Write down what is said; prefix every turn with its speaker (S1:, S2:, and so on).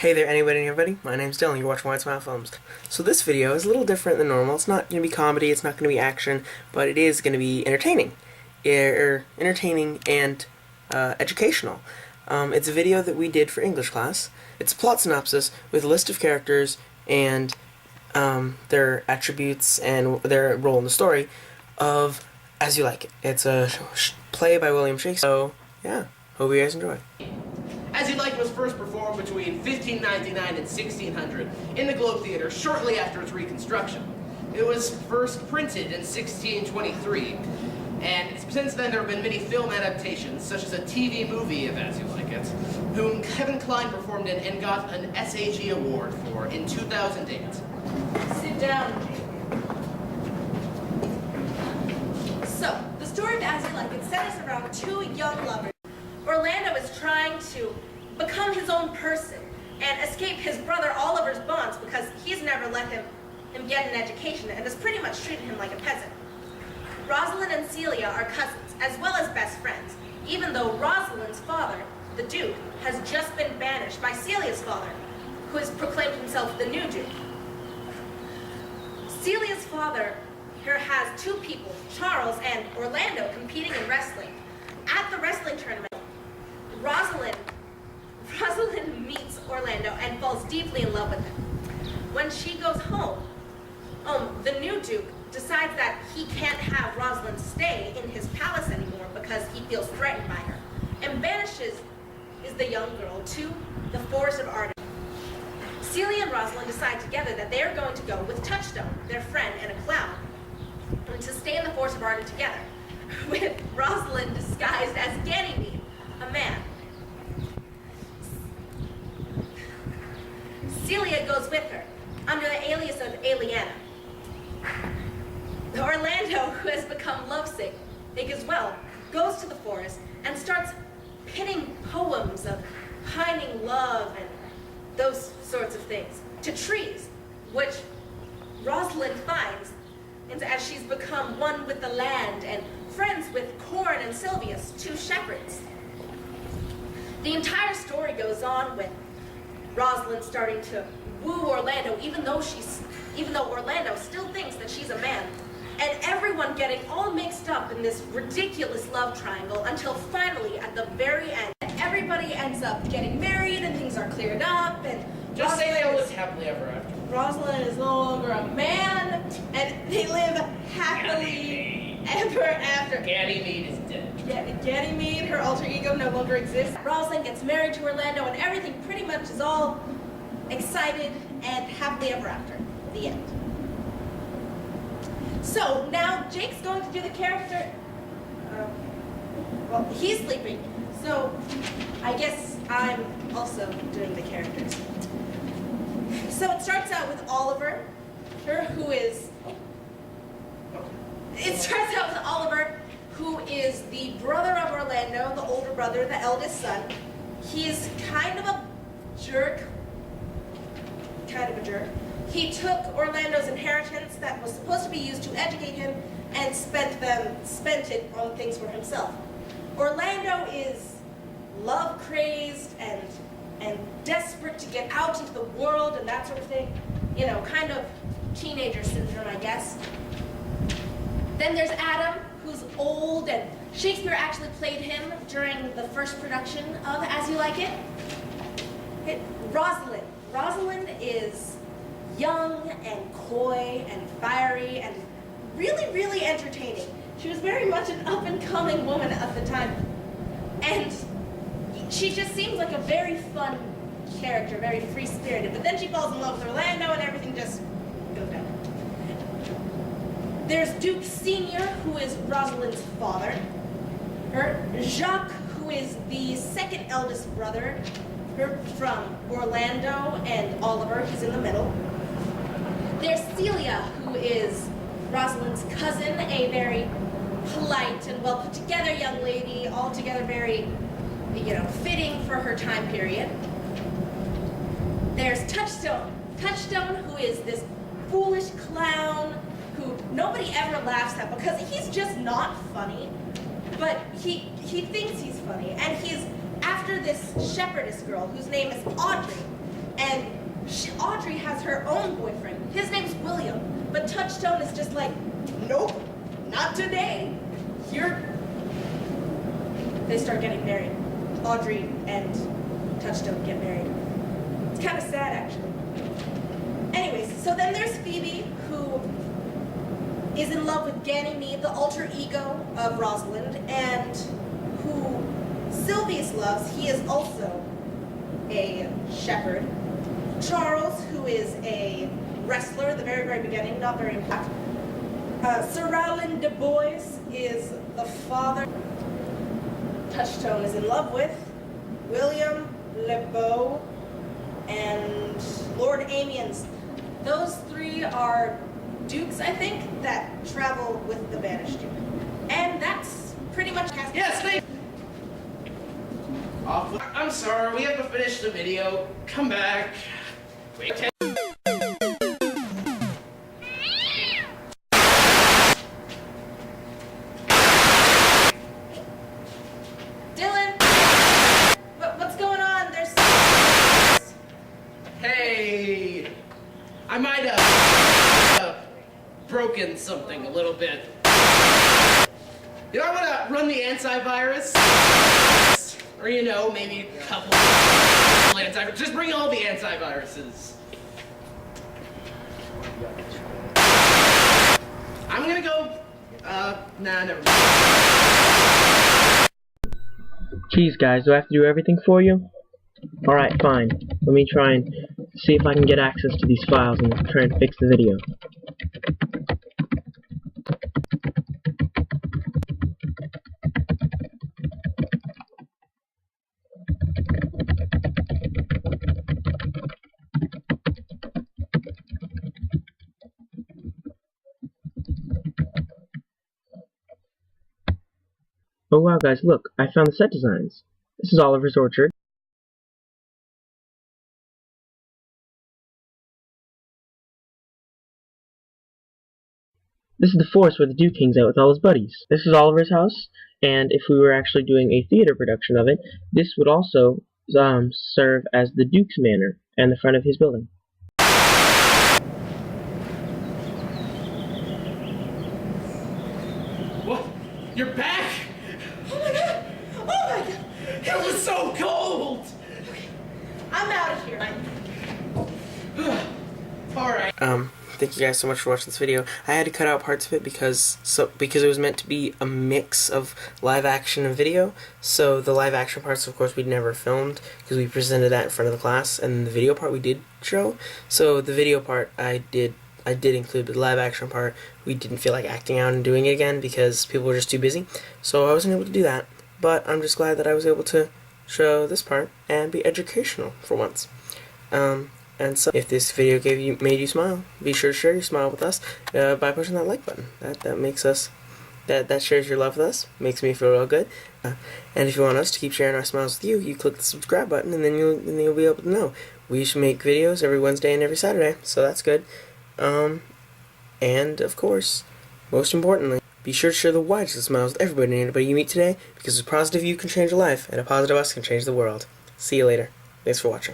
S1: Hey there, anybody and everybody. My name's Dylan. You're watching WideSmile Films. So this video is a little different than normal. It's not going to be comedy, it's not going to be action, but it is going to be entertaining. Entertaining and educational. It's a video that we did for English class. It's a plot synopsis with a list of characters and their attributes and their role in the story of As You Like It. It's a play by William Shakespeare. So, yeah, hope you guys enjoy.
S2: As You Like It was first performed between 1599 and 1600 in the Globe Theatre shortly after its reconstruction. It was first printed in 1623, and since then there have been many film adaptations, such as a TV movie of As You Like It, whom Kevin Kline performed in and got an SAG award for in 2008.
S3: Sit down, Jake. So, the story of As You Like It centers around two young lovers. Orlando is trying to become his own person and escape his brother Oliver's bonds because he's never let him get an education and has pretty much treated him like a peasant. Rosalind and Celia are cousins, as well as best friends, even though Rosalind's father, the Duke, has just been banished by Celia's father, who has proclaimed himself the new Duke. Celia's father has two people, Charles and Orlando, competing in wrestling. At the wrestling tournament, Rosalind meets Orlando and falls deeply in love with him. When she goes home, the new Duke decides that he can't have Rosalind stay in his palace anymore because he feels threatened by her, and banishes the young girl to the Forest of Arden. Celia and Rosalind decide together that they are going to go with Touchstone, their friend and a clown, and to stay in the Forest of Arden together, with Rosalind disguised as Ganymede, a man. Celia goes with her, under the alias of Aliana. Orlando, who has become lovesick as well, goes to the forest and starts pinning poems of pining love and those sorts of things to trees, which Rosalind finds as she's become one with the land and friends with Corn and Silvius, two shepherds. The entire story goes on with Rosalind starting to woo Orlando, even though Orlando still thinks that she's a man, and everyone getting all mixed up in this ridiculous love triangle until finally, at the very end, everybody ends up getting married and things are cleared up, and
S2: Just say they all live happily ever after.
S3: Rosalind is no longer a man, and they live happily ever after.
S2: Ganymede is dead.
S3: Ganymede, her alter ego, no longer exists. Rosalind gets married to Orlando, and everything pretty much is all excited and happily ever after. The end. So now Jake's going to do the character. Well, he's sleeping, so I guess I'm also doing the characters. So it starts out with Oliver, who is the brother of Orlando, the older brother, the eldest son. He's kind of a jerk. He took Orlando's inheritance that was supposed to be used to educate him and spent it on things for himself. Orlando is love-crazed and desperate to get out into the world and that sort of thing. You know, kind of teenager syndrome, I guess. Then there's Adam, who's old, and Shakespeare actually played him during the first production of As You Like It. Rosalind is young and coy and fiery and really, really entertaining. She was very much an up-and-coming woman at the time. And she just seems like a very fun character, very free-spirited. But then she falls in love with Orlando and everything just goes down. There's Duke Sr., who is Rosalind's father. Jacques, who is the second eldest brother from Orlando and Oliver, he's in the middle. There's Celia, who is Rosalind's cousin, a very polite and well-put-together young lady, altogether very, fitting for her time period. There's Touchstone, who is this foolish clown who nobody ever laughs at because he's just not funny, but he thinks he's funny, and he's after this shepherdess girl whose name is Audrey, Audrey has her own boyfriend. His name's William. But Touchstone is just like, nope, not today. They start getting married. Audrey and Touchstone get married. It's kind of sad, actually. Anyways, so then there's Phoebe, who is in love with Ganymede, the alter ego of Rosalind, and who Sylvius loves. He is also a shepherd. Charles, who is a wrestler at the very, very beginning, not very impactful. Sir Rowland de Bois is the father Touchstone is in love with. William LeBeau and Lord Amiens. Those three are dukes, I think, that travel with the banished duke. And that's pretty much casting.
S2: Yes, I'm sorry, we have to finish the video. Come back. Wait.
S3: Dylan! What's going on? There's...
S2: Hey! I might have broken something a little bit. You know, I want to run the antivirus. Or, you know, maybe a couple antivirus. Just bring all the antiviruses. I'm gonna go, nah, never mind.
S1: Jeez, guys, do I have to do everything for you? Alright, fine. Let me try and see if I can get access to these files and try and fix the video. Oh wow, guys, look, I found the set designs. This is Oliver's Orchard. This is the forest where the Duke hangs out with all his buddies. This is Oliver's house, and if we were actually doing a theater production of it, this would also serve as the Duke's manor and the front of his building.
S2: What? You're back?
S3: Oh my god! Oh my god!
S2: It was so cold!
S3: I'm out of here.
S2: Alright.
S1: Thank you guys so much for watching this video. I had to cut out parts of it because it was meant to be a mix of live action and video. So the live action parts, of course, we'd never filmed because we presented that in front of the class, and the video part we did show. So the video part I did include, but the live action part we didn't feel like acting out and doing it again because people were just too busy. So I wasn't able to do that. But I'm just glad that I was able to show this part and be educational for once. And so, if this video made you smile, be sure to share your smile with us by pushing that like button. That makes us, that shares your love with us, makes me feel real good. And if you want us to keep sharing our smiles with you, you click the subscribe button, and then you'll be able to know. We should make videos every Wednesday and every Saturday, so that's good. And of course, most importantly, be sure to share the widest smiles with everybody and anybody you meet today, because a positive you can change a life, and a positive us can change the world. See you later. Thanks for watching.